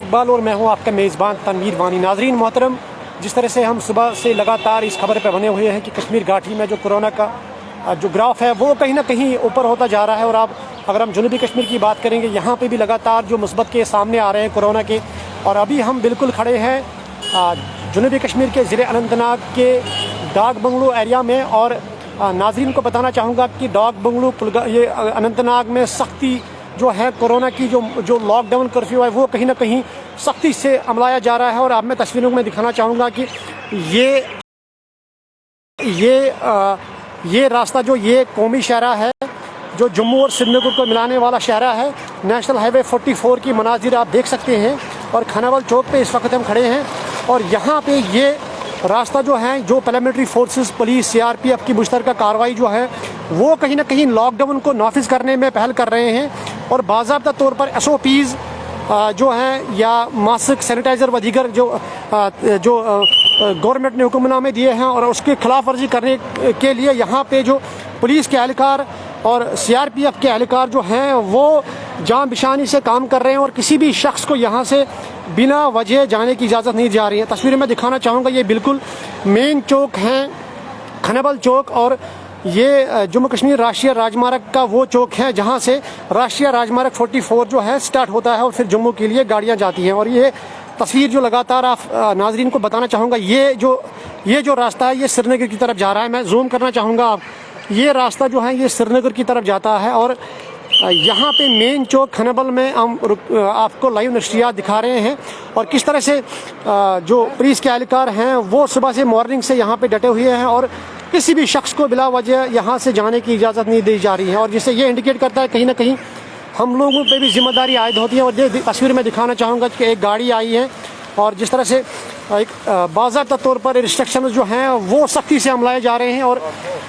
इकबाल और मैं हूं आपका मेज़बान तनवीर वानी। नाजरीन मोहतरम, जिस तरह से हम सुबह से लगातार इस खबर पर बने हुए हैं कि कश्मीर घाटी में जो कोरोना का जो ग्राफ है वो कहीं ना कहीं ऊपर होता जा रहा है। और अब अगर हम जनूबी कश्मीर की बात करेंगे, यहाँ पे भी लगातार जो मुस्बत के सामने आ रहे हैं कोरोना के। और अभी हम बिल्कुल खड़े हैं जनूबी कश्मीर के ज़िले अनंतनाग के डाक बंगलो एरिया में। और नाजरीन को बताना चाहूँगा कि डाक बंगलो ये अनंतनाग में सख्ती जो है कोरोना की जो लॉकडाउन कर्फ्यू है वो कहीं ना कहीं सख्ती से अमलाया जा रहा है। और अब मैं तस्वीरों में दिखाना चाहूँगा कि ये रास्ता जो ये कौमी शहरा है जो जम्मू और श्रीनगर को मिलाने वाला शहरा है, नेशनल हाईवे 44 की मनाजिर आप देख सकते हैं। और खानावाल चौक पे इस वक्त हम खड़े हैं और यहाँ पे ये रास्ता जो है जो पैरामिलिट्री फोर्सेस, पुलिस, CRPF की मुश्तरका कार्रवाई जो है वो कहीं ना कहीं लॉकडाउन को नाफिज करने में पहल कर रहे हैं। और बाज़ाब्ता तौर पर SOPs जो हैं या मास्क, सैनिटाइज़र व दीगर जो गवर्नमेंट ने हुक्मनामे दिए हैं और उसकी खिलाफ वर्जी करने के लिए यहाँ पे जो पुलिस के एहलकार और CRPF के एहलकार जो हैं वो जान बिशानी से काम कर रहे हैं। और किसी भी शख्स को यहाँ से बिना वजह जाने की इजाज़त नहीं जा रही है। तस्वीरें मैं दिखाना चाहूँगा, ये बिल्कुल मेन चौक हैं, खानावाल चौक। और ये जम्मू कश्मीर राष्ट्रीय राजमार्ग का वो चौक है जहाँ से राष्ट्रीय राजमार्ग 44 जो है स्टार्ट होता है और फिर जम्मू के लिए गाड़ियाँ जाती हैं। और ये तस्वीर जो लगातार आप नाजरीन को बताना चाहूँगा, ये जो रास्ता है ये श्रीनगर की तरफ जा रहा है। मैं जूम करना चाहूँगा, आप ये रास्ता जो है ये श्रीनगर की तरफ जाता है। और यहाँ पे मेन चौक खानावाल में हम आपको लाइव नशरियात दिखा रहे हैं और किस तरह से जो पुलिस के एहलकार हैं वो सुबह से मॉर्निंग से यहाँ पे डटे हुए हैं और किसी भी शख्स को बिला वजह यहाँ से जाने की इजाज़त नहीं दी जा रही है। और जिससे ये इंडिकेट करता है कहीं ना कहीं हम लोगों पे भी जिम्मेदारी आयद होती है। और ये तस्वीर में दिखाना चाहूँगा कि एक गाड़ी आई है और जिस तरह से एक बाज़ाब्ता तौर पर रिस्ट्रिक्शन जो हैं वो सख्ती से अमलाए जा रहे हैं और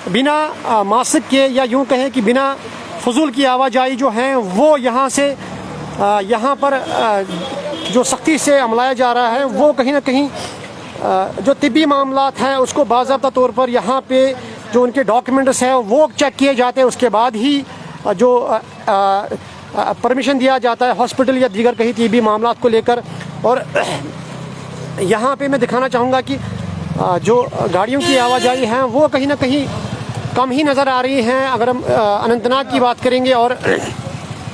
बिना मास्क के या यूँ कहें कि बिना फजूल की आवाजाही जो है वो यहाँ से यहाँ पर जो सख्ती से अमलाया जा रहा है वो कहीं ना कहीं जो तिब्बी मामलात हैं उसको बाज़ाब्ता तौर पर यहाँ पे जो उनके डॉक्यूमेंट्स हैं वो चेक किए जाते हैं। उसके बाद ही जो परमिशन दिया जाता है हॉस्पिटल या दीगर कहीं तिब्बी मामलात को लेकर। और यहाँ पे मैं दिखाना चाहूँगा कि जो गाड़ियों की आवाजाही हैं वो कहीं ना कहीं कम ही नज़र आ रही हैं अगर हम अनंतनाग की बात करेंगे। और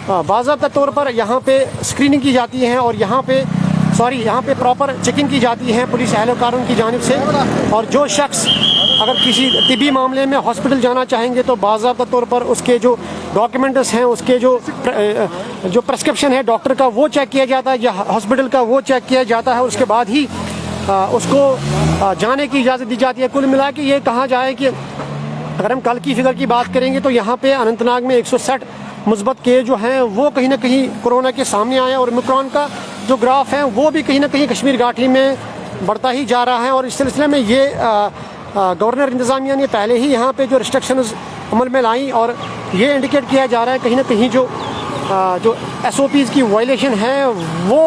बाज़ाब्ता तौर पर यहाँ पे स्क्रीनिंग की जाती है और यहाँ पे प्रॉपर चेकिंग की जाती है पुलिस एहलकारों की जानिब से। और जो शख्स अगर किसी तिब्बी मामले में हॉस्पिटल जाना चाहेंगे तो बाज़ाब्ता तौर पर उसके जो डॉक्यूमेंट्स हैं, उसके जो प्रेस्क्रिप्शन है डॉक्टर का वो चेक किया जाता है या हॉस्पिटल का वो चेक किया जाता है। उसके बाद ही उसको जाने की इजाज़त दी जाती है। कुल मिला के ये कहा जाए कि अगर हम कल की फिगर की बात करेंगे तो यहाँ पे अनंतनाग में 160 मुस्बत केस जो हैं वो कहीं ना कहीं कोरोना के सामने आए। और ओमिक्रॉन का जो ग्राफ है वो भी कहीं ना कहीं कश्मीर घाटी में बढ़ता ही जा रहा है। और इस सिलसिले में ये गवर्नर इंतज़ामिया ने पहले ही यहाँ पे जो रिस्ट्रिक्शंस अमल में लाई और ये इंडिकेट किया जा रहा है कहीं ना कहीं जो SOPs की वायलेशन है वो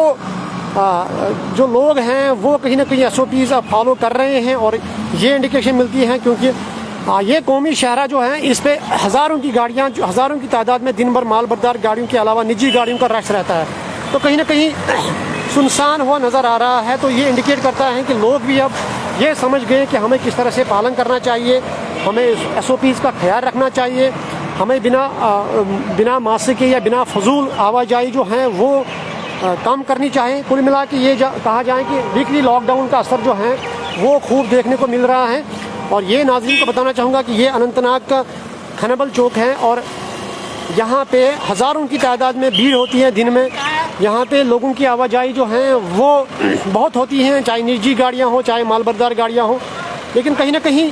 जो लोग हैं वो कहीं ना कहीं SOPs फॉलो कर रहे हैं। और ये इंडिकेशन मिलती है क्योंकि ये कौमी शहरा जो है इस पे हज़ारों की गाड़ियाँ, जो हज़ारों की तादाद में दिन भर माल बरदार गाड़ियों के अलावा निजी गाड़ियों का रश रहता है, तो कहीं ना कहीं सुनसान हुआ नज़र आ रहा है। तो ये इंडिकेट करता है कि लोग भी अब ये समझ गए कि हमें किस तरह से पालन करना चाहिए, हमें SOPs का ख्याल रखना चाहिए, हमें बिना मास्क के या बिना फजूल आवाजाही जो है वो कम करनी चाहिए। कुल मिला के ये कहा जाए कि वीकली लॉकडाउन का असर जो है वो खूब देखने को मिल रहा है। और ये नाज़रीन को बताना चाहूँगा कि ये अनंतनाग का खानावाल चौक है और यहाँ पे हज़ारों की तादाद में भीड़ होती है दिन में। यहाँ पे लोगों की आवाजाही जो है वो बहुत होती हैं, चाहे निजी गाड़ियाँ हो चाहे मालबरदार गाड़ियाँ हो। लेकिन कहीं ना कहीं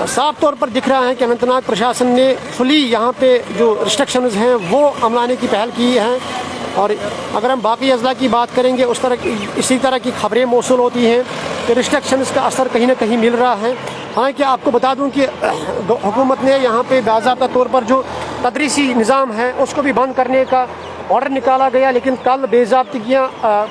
साफ तौर पर दिख रहा है कि अनंतनाग प्रशासन ने फुली यहाँ पे जो रिस्ट्रिक्शंस हैं वो अमलाने की पहल की है। और अगर हम बाकी अजला की बात करेंगे इसी तरह की खबरें मौसूल होती हैं कि रिस्ट्रिक्शंस का असर कहीं ना कहीं मिल रहा है। हालांकि आपको बता दूं कि हुकूमत ने यहाँ पे बाज़ाब्ता तौर पर जो तदरीसी निज़ाम है उसको भी बंद करने का ऑर्डर निकाला गया। लेकिन कल बेज़ाब्तियाँ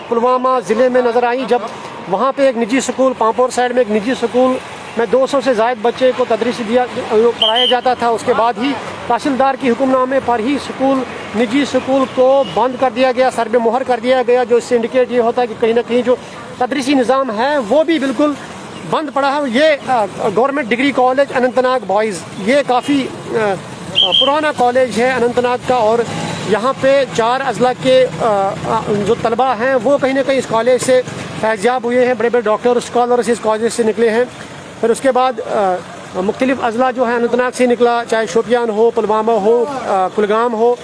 पुलवामा ज़िले में नज़र आई जब वहाँ पे एक निजी स्कूल, पांपोर साइड में एक निजी स्कूल में 200 से ज़ायद बच्चे को तदरीस पढ़ाया जाता था। उसके बाद ही तहसीलदार की हुक्मनामे पर ही स्कूल निजी स्कूल को बंद कर दिया गया, सर पे मुहर कर दिया गया, जो इससे इंडिकेट ये होता है कि कहीं ना कहीं जो तदरीसी निज़ाम है वो भी बिल्कुल बंद पड़ा है। ये government degree college Anantnag boys, ये काफ़ी पुराना कॉलेज है अनंतनाग का, और यहाँ पे 4 अजला के जो तलबा हैं वो कहीं ना कहीं इस कॉलेज से फैज़याब हुए हैं, बड़े बड़े डॉक्टर स्कॉलर्स इस कॉलेज से निकले हैं। फिर उसके बाद मुख्तलिफ अजला जो है अनंतनाग से निकला, चाहे शोपियान हो, पुलवामा हो, कुलगाम हो,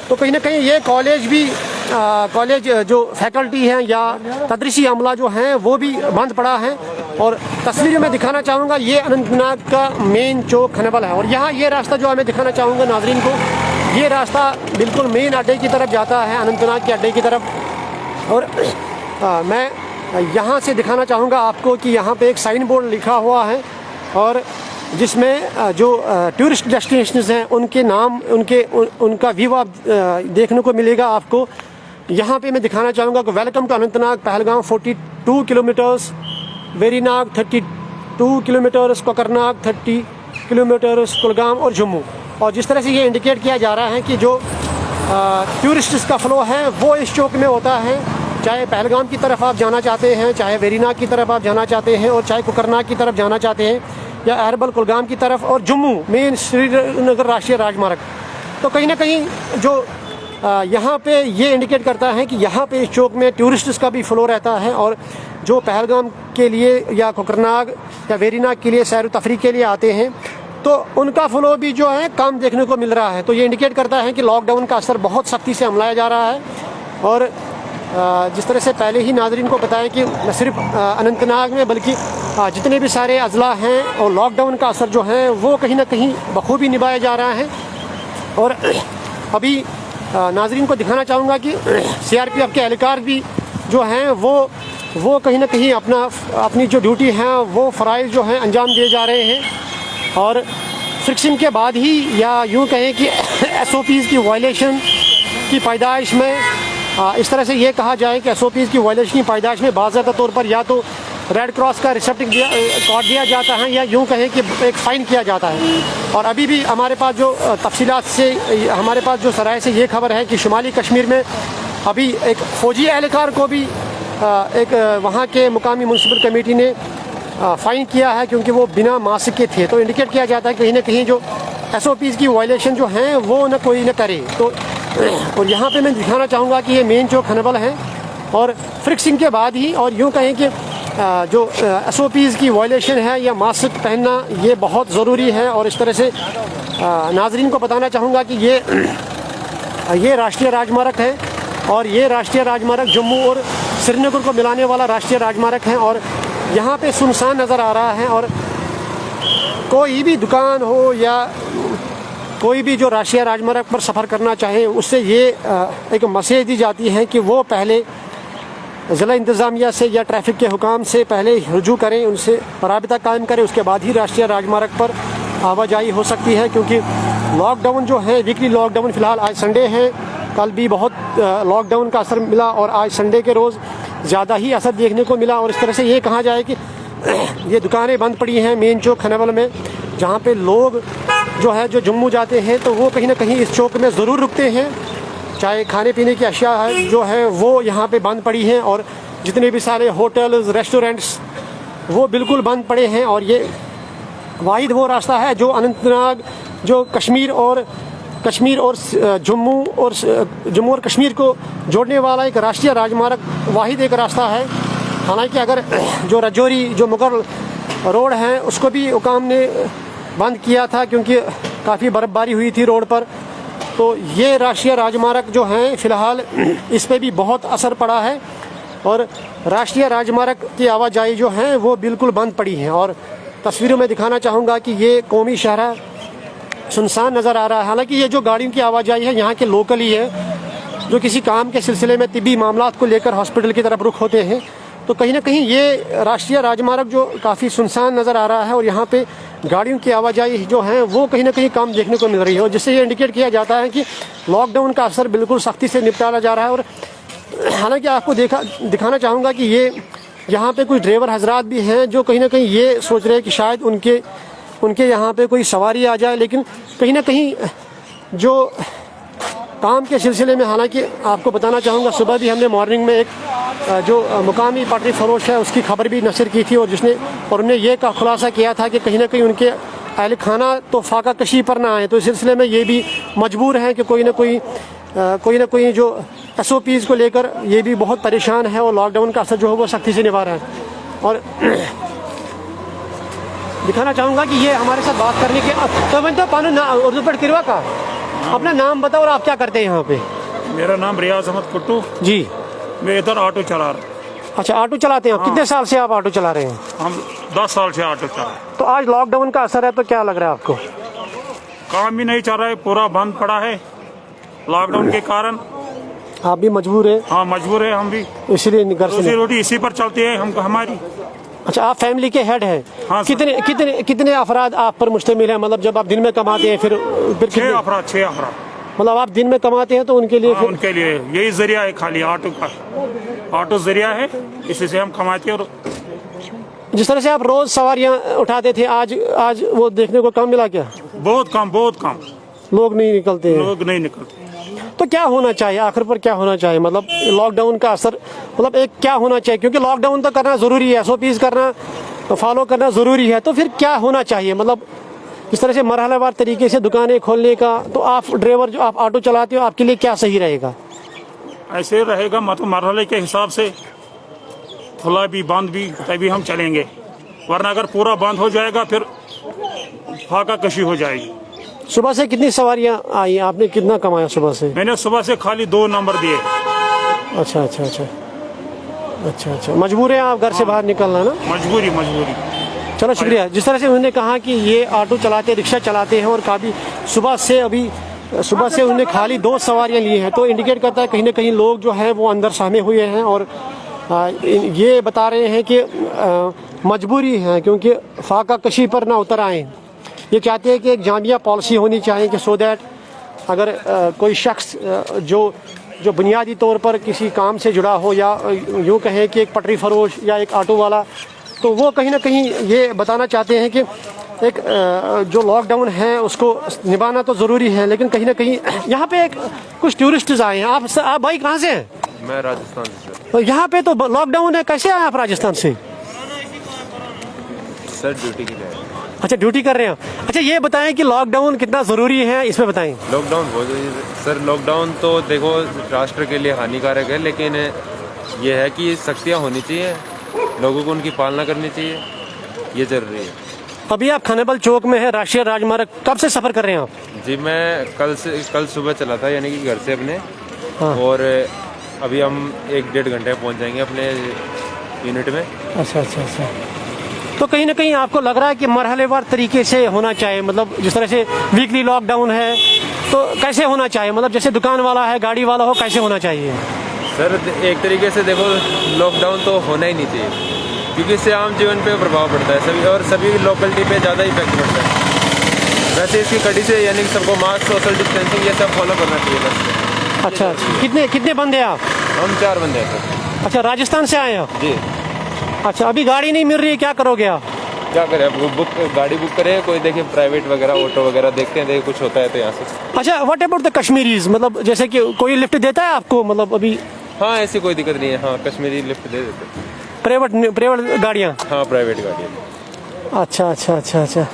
तो कहीं ना कहीं ये कॉलेज भी कॉलेज जो फैकल्टी हैं या तदरीसी अमला जो हैं वो भी बंद पड़ा है। और तस्वीर में दिखाना चाहूँगा ये अनंतनाग का मेन चौक खनबल है, और यहाँ ये रास्ता जो है मैं दिखाना चाहूँगा नाजरीन को, ये रास्ता बिल्कुल मेन अड्डे की तरफ जाता है, अनंतनाग के अड्डे की तरफ। और मैं यहाँ से दिखाना चाहूँगा आपको कि यहाँ पे एक साइन बोर्ड लिखा हुआ है, और जिसमें जो टूरिस्ट डेस्टिनेशंस हैं उनके नाम उनका व्यू आप देखने को मिलेगा आपको। यहाँ पे मैं दिखाना चाहूँगा कि welcome to Anantnag, Pahalgam 42 kilometres, Verinag 32 kilometres, Kokernag 30 kilometres, Kulgam और जम्मू। और जिस तरह से ये इंडिकेट किया जा रहा है कि जो टूरिस्ट्स का फ़्लो है वो इस चौक में होता है, चाहे पहलगाम की तरफ आप जाना चाहते हैं, चाहे वेरीनाग की तरफ आप जाना चाहते हैं, और चाहे कोकरनाग की तरफ जाना चाहते हैं, या अहरबल कुलगाम की तरफ, और जम्मू मेन श्रीनगर राष्ट्रीय राजमार्ग। तो कहीं ना कहीं जो यहाँ पे ये इंडिकेट करता है कि यहाँ पे इस चौक में टूरिस्ट्स का भी फ़्लो रहता है, और जो पहलगाम के लिए या कोकरनाग या वेरीनाग के लिए सैर तफरीह के लिए आते हैं तो उनका फ़्लो भी जो है कम देखने को मिल रहा है। तो ये इंडिकेट करता है कि लॉकडाउन का असर बहुत सख्ती से हमलाया जा रहा है। और जिस तरह से पहले ही नाज़रीन को बताया कि न सिर्फ अनंतनाग में बल्कि जितने भी सारे अजला हैं और लॉकडाउन का असर जो है वो कहीं ना कहीं बखूबी निभाया जा रहा है। और अभी नाज़रीन को दिखाना चाहूँगा कि CRPF के एहलकार भी जो हैं वो कहीं ना कहीं अपनी जो ड्यूटी है वो फ़राइज़ जो हैं अंजाम दिए जा रहे हैं। और फ्रिक्शन के बाद ही, या यूँ कहें कि SOPs की वायलेशन की पैदाइश में, इस तरह से ये कहा जाए कि SOPs की वायलेशन की पैदाइश में बाज़ाब्ता तौर पर या तो रेड क्रॉस का रिसेप्टिक कार्ड दिया जाता है, या यूँ कहें कि एक फ़ाइन किया जाता है। और अभी भी हमारे पास जो तफसीलात से, हमारे पास जो सराय से ये खबर है कि शुमाली कश्मीर में अभी एक फ़ौजी एहलकार को भी एक वहाँ के मुकामी म्यूनसिपल कमेटी ने फ़ाइन किया है, क्योंकि वो बिना मास्क के थे। तो इंडिकेट किया जाता है कहीं ना कहीं जो SOPs की वायलेशन जो हैं वो न कोई न करे। तो और यहाँ पे मैं दिखाना चाहूँगा कि ये मेन चौक खनबल है, और फ्रिक्सिंग के बाद ही, और यूँ कहें कि जो SOPs की वायलेशन है या मास्क पहनना ये बहुत ज़रूरी है। और इस तरह से नाजरीन को बताना चाहूँगा कि ये राष्ट्रीय राजमार्ग है, और ये राष्ट्रीय राजमार्ग जम्मू और श्रीनगर को मिलाने वाला राष्ट्रीय राजमार्ग है। और यहाँ पे सुनसान नज़र आ रहा है, और कोई भी दुकान हो या कोई भी जो राष्ट्रीय राजमार्ग पर सफ़र करना चाहे उससे ये एक मैसेज दी जाती है कि वो पहले ज़िला इंतज़ामिया से या ट्रैफिक के हुकाम से पहले रुजू करें, उनसे राबिता कायम करें, उसके बाद ही राष्ट्रीय राजमार्ग पर आवाजाही हो सकती है। क्योंकि लॉकडाउन जो है, वीकली लॉकडाउन, फ़िलहाल आज संडे है, कल भी बहुत लॉकडाउन का असर मिला, और आज संडे के रोज़ ज़्यादा ही असर देखने को मिला। और इस तरह से ये कहा जाए कि ये दुकानें बंद पड़ी हैं मेन चौक खनबल में, जहाँ पे लोग जो है जो जम्मू जाते हैं तो वो कहीं ना कहीं इस चौक में ज़रूर रुकते हैं। चाहे खाने पीने की अशिया है जो है वो यहाँ पे बंद पड़ी हैं, और जितने भी सारे होटल्स, रेस्टोरेंट्स वो बिल्कुल बंद पड़े हैं। और ये वाहिद वो रास्ता है जो अनंतनाग, जो कश्मीर और जम्मू और कश्मीर को जोड़ने वाला एक राष्ट्रीय राजमार्ग वाहिद एक रास्ता है। हालांकि अगर जो रजौरी, जो मुगल रोड है, उसको भी हुकाम ने बंद किया था क्योंकि काफ़ी बर्फ़बारी हुई थी रोड पर। तो ये राष्ट्रीय राजमार्ग जो हैं फ़िलहाल इस पर भी बहुत असर पड़ा है, और राष्ट्रीय राजमार्ग की आवाजाही जो हैं वो बिल्कुल बंद पड़ी हैं। और तस्वीरों में दिखाना चाहूँगा कि ये कौमी शहर सुनसान नज़र आ रहा है। हालांकि ये जो गाड़ियों की आवाजाही है यहाँ के लोकल ही है, जो किसी काम के सिलसिले में तिब्बी मामलात को लेकर हॉस्पिटल की तरफ रुख होते हैं। तो कहीं ना कहीं ये राष्ट्रीय राजमार्ग जो काफ़ी सुनसान नज़र आ रहा है, और यहाँ पे गाड़ियों की आवाजाही जो है वो कहीं ना कहीं कम देखने को मिल रही है, और जिससे ये इंडिकेट किया जाता है कि लॉकडाउन का असर बिल्कुल सख्ती से निपटाया जा रहा है। और हालांकि आपको दिखाना चाहूँगा कि ये यहाँ पे कुछ ड्राइवर हजरात भी हैं जो कहीं ना कहीं ये सोच रहे हैं कि शायद उनके यहाँ पे कोई सवारी आ जाए, लेकिन कहीं ना कहीं जो काम के सिलसिले में हालांकि आपको बताना चाहूँगा, सुबह भी हमने मॉर्निंग में एक जो मुकामी पटरी फरोश है उसकी खबर भी नशर की थी, और उन्होंने ये का खुलासा किया था कि कहीं ना कहीं उनके अहल खाना तो फाका कशी पर ना आए, तो इस सिलसिले में ये भी मजबूर हैं कि कोई ना कोई जो SOPs को लेकर ये भी बहुत परेशान है, और लॉकडाउन का असर जो है वो सख्ती से निभा रहा है। और दिखाना चाहूँगा कि ये हमारे साथ बात करने के तो मैं पानु ना उर्दू पर किरवा का अपना नाम बताओ और आप क्या करते हैं यहाँ पे? मेरा नाम रियाज अहमद कुट्टू जी। मैं इधर ऑटो चला रहा। अच्छा, ऑटो चलाते हैं आप? कितने साल से आप ऑटो चला रहे हैं? हम 10 साल से ऑटो चला रहे। तो आज लॉकडाउन का असर है तो क्या लग रहा है आपको? काम भी नहीं चल रहा है, पूरा बंद पड़ा है लॉकडाउन के कारण। आप भी मजबूर है? हाँ मजबूर है हम भी, इसीलिए घर से रोटी इसी पर चलती है हमको हमारी। अच्छा, आप फैमिली के हेड हैं? हाँ, कितने अफराद आप पर मुश्तमिल है? मतलब जब आप दिन में कमाते हैं फिर 6 अफराद। मतलब आप दिन में कमाते हैं तो उनके लिए? हाँ, उनके लिए यही जरिया है, खाली ऑटो का, ऑटो जरिया है, इसी से हम कमाते हैं। और जिस तरह से आप रोज सवारियां उठाते थे, आज वो देखने को कम मिला क्या? बहुत कम लोग नहीं निकलते हैं। तो क्या होना चाहिए आखिर पर, क्या होना चाहिए? मतलब लॉकडाउन का असर, मतलब एक क्या होना चाहिए, क्योंकि लॉकडाउन तो करना जरूरी है, SOPs करना फॉलो करना जरूरी है, तो फिर क्या होना चाहिए? मतलब इस तरह से मरहलेवार तरीके से दुकानें खोलने का, तो आप ड्राइवर जो आप ऑटो चलाते हो आपके लिए क्या सही रहेगा? ऐसे रहेगा मतलब मरहले के हिसाब से, खुला भी बंद भी, तभी हम चलेंगे, वरना अगर पूरा बंद हो जाएगा फिर फाका कशी हो जाएगी। सुबह से कितनी सवारियां आई? आपने कितना कमाया सुबह से? मैंने सुबह से खाली 2 नंबर दिए। अच्छा, मजबूर है आप घर से बाहर निकलना ना? मजबूरी। चलो शुक्रिया। जिस तरह से उन्होंने कहा कि ये ऑटो चलाते, रिक्शा चलाते हैं और काफ़ी सुबह से उन्होंने खाली 2 सवारियां ली हैं, तो इंडिकेट करता है कहीं ना कहीं लोग जो हैं वो अंदर सहमे हुए हैं, और ये बता रहे हैं कि मजबूरी है क्योंकि फाका कशी पर ना उतर आए। ये चाहते हैं कि एक जामिया पॉलिसी होनी चाहिए कि सो दैट अगर कोई शख्स जो बुनियादी तौर पर किसी काम से जुड़ा हो, या यूँ कहें कि एक पटरी फरोश या एक ऑटो वाला, तो वो कहीं ना कहीं ये बताना चाहते हैं कि एक जो लॉकडाउन है उसको निभाना तो ज़रूरी है, लेकिन कहीं ना कहीं यहाँ पे कुछ टूरिस्ट्स आए हैं। आप भाई कहाँ से हैं? मैं राजस्थान से। तो यहाँ पे तो लॉकडाउन है, कैसे आए आप राजस्थान से? सर ड्यूटी के लिए। अच्छा, ड्यूटी कर रहे हैं। अच्छा, ये बताएं कि लॉकडाउन कितना ज़रूरी है, इसमें बताएं। लॉकडाउन बहुत ज़रूरी है सर। लॉकडाउन तो देखो राष्ट्र के लिए हानिकारक है, लेकिन ये है कि सख्तियाँ होनी चाहिए, लोगों को उनकी पालना करनी चाहिए, ये जरूरी है। अभी आप खानेबल चौक में है, राष्ट्रीय राजमार्ग, कब से सफ़र कर रहे हैं आप? जी मैं कल सुबह चला था, यानी कि घर से अपने। हाँ। और अभी हम 1-1.5 घंटे में पहुंच जाएंगे अपने यूनिट में। अच्छा। तो कहीं ना कहीं आपको लग रहा है कि मरहलेवार तरीके से होना चाहिए, मतलब जिस तरह से वीकली लॉकडाउन है तो कैसे होना चाहिए? मतलब जैसे दुकान वाला है, गाड़ी वाला हो, कैसे होना चाहिए? सर एक तरीके से देखो लॉकडाउन तो होना ही नहीं चाहिए, क्योंकि इससे आम जीवन पे प्रभाव पड़ता है, सभी लोकेलिटी पे ज़्यादा इफेक्ट पड़ता है। वैसे इसकी कड़ी से यानी कि सबको मास्क, सोशल डिस्टेंसिंग ये सब फॉलो करना चाहिए बस। अच्छा, कितने बंदे हैं आप? हम 4 बंदे हैं सर। अच्छा, राजस्थान से आए हैं? जी। अच्छा, अभी गाड़ी नहीं मिल रही है, क्या करोगे आप? क्या करें, अब गाड़ी बुक करें, कोई देखे प्राइवेट वगैरह ऑटो वगैरह देखते हैं, कुछ होता है तो यहाँ से। अच्छा, व्हाट अबाउट द कश्मीरीज, मतलब जैसे कि कोई लिफ्ट देता है आपको? मतलब अभी हाँ ऐसी कोई दिक्कत नहीं है। हाँ कश्मीरी लिफ्ट दे देते। प्राइवेट गाड़ियाँ? हाँ प्राइवेट गाड़ियाँ। अच्छा।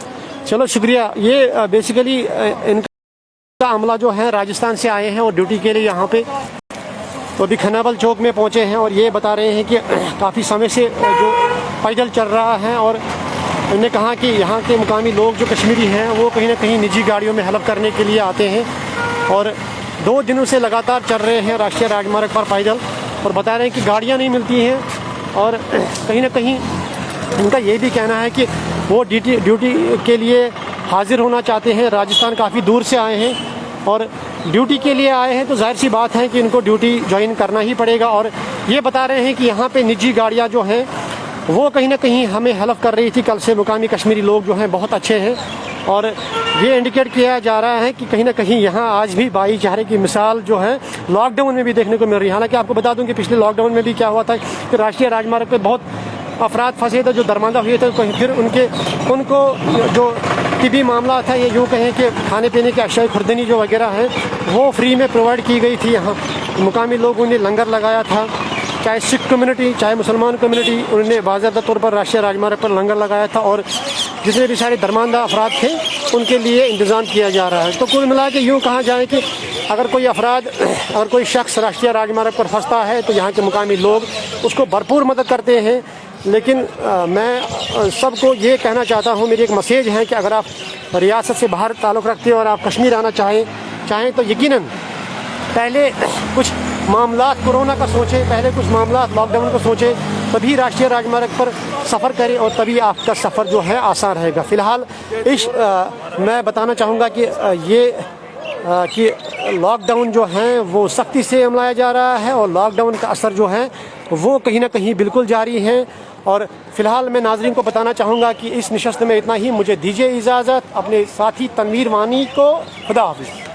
चलो शुक्रिया। ये बेसिकली इनका अमला जो है राजस्थान से आए हैं और ड्यूटी के लिए यहाँ पे, तो अभी खानाबल चौक में पहुँचे हैं, और ये बता रहे हैं कि काफ़ी समय से जो पैदल चल रहा है, और उन्होंने कहा कि यहाँ के मुकामी लोग जो कश्मीरी हैं वो कहीं ना कहीं निजी गाड़ियों में हेल्प करने के लिए आते हैं, और 2 दिनों से लगातार चल रहे हैं राष्ट्रीय राजमार्ग पर पैदल, और बता रहे हैं कि गाड़ियाँ नहीं मिलती हैं, और कहीं ना कहीं उनका ये भी कहना है कि वो ड्यूटी के लिए हाजिर होना चाहते हैं। राजस्थान काफ़ी दूर से आए हैं और ड्यूटी के लिए आए हैं, तो जाहिर सी बात है कि इनको ड्यूटी ज्वाइन करना ही पड़ेगा, और ये बता रहे हैं कि यहाँ पे निजी गाड़ियाँ जो हैं वो कहीं ना कहीं हमें हेल्प कर रही थी। कल से मुकामी कश्मीरी लोग जो हैं बहुत अच्छे हैं, और ये इंडिकेट किया जा रहा है कि कहीं ना कहीं यहाँ आज भी भाईचारे की मिसाल जो है लॉकडाउन में भी देखने को मिल रही है। हालांकि आपको बता दूं कि पिछले लॉकडाउन में भी क्या हुआ था कि राष्ट्रीय राजमार्ग पे बहुत अफराद फंसे थे जो दरमांदा हुए थे, फिर उनको जो तिबी मामला था, ये यूँ कहें कि खाने पीने की अशाई खुर्दनी जो वगैरह है वो फ्री में प्रोवाइड की गई थी। यहाँ मुकामी लोगों ने लंगर लगाया था, चाहे सिख कम्युनिटी चाहे मुसलमान कम्युनिटी, उन्होंने बाज़ाब्ता तौर पर राष्ट्रीय राजमार्ग पर लंगर लगाया था और जितने भी सारे दरमानदा अफराद थे उनके लिए इंतज़ाम किया जा रहा है। तो कुल मिला के यूँ कहा जाए कि अगर कोई शख्स राष्ट्रीय राजमार्ग पर फंसता है तो यहाँ के मुकामी लोग उसको भरपूर मदद करते हैं। लेकिन मैं सबको ये कहना चाहता हूँ, मेरी एक मैसेज है कि अगर आप रियासत से बाहर ताल्लुक़ रखते हो और आप कश्मीर आना चाहें तो यकीनन पहले कुछ मामला कोरोना का सोचें, पहले कुछ मामला लॉकडाउन का सोचें, तभी राष्ट्रीय राजमार्ग पर सफ़र करें और तभी आपका सफ़र जो है आसान रहेगा। फ़िलहाल मैं बताना चाहूँगा कि लॉकडाउन जो है वो सख्ती से अमलाया जा रहा है और लॉकडाउन का असर जो है वो कहीं ना कहीं बिल्कुल जारी है। और फ़िलहाल मैं नाज़रीन को बताना चाहूँगा कि इस नशस्त में इतना ही। मुझे दीजिए इजाज़त। अपने साथी तनवीर वानी को खुदा हाफ़िज़।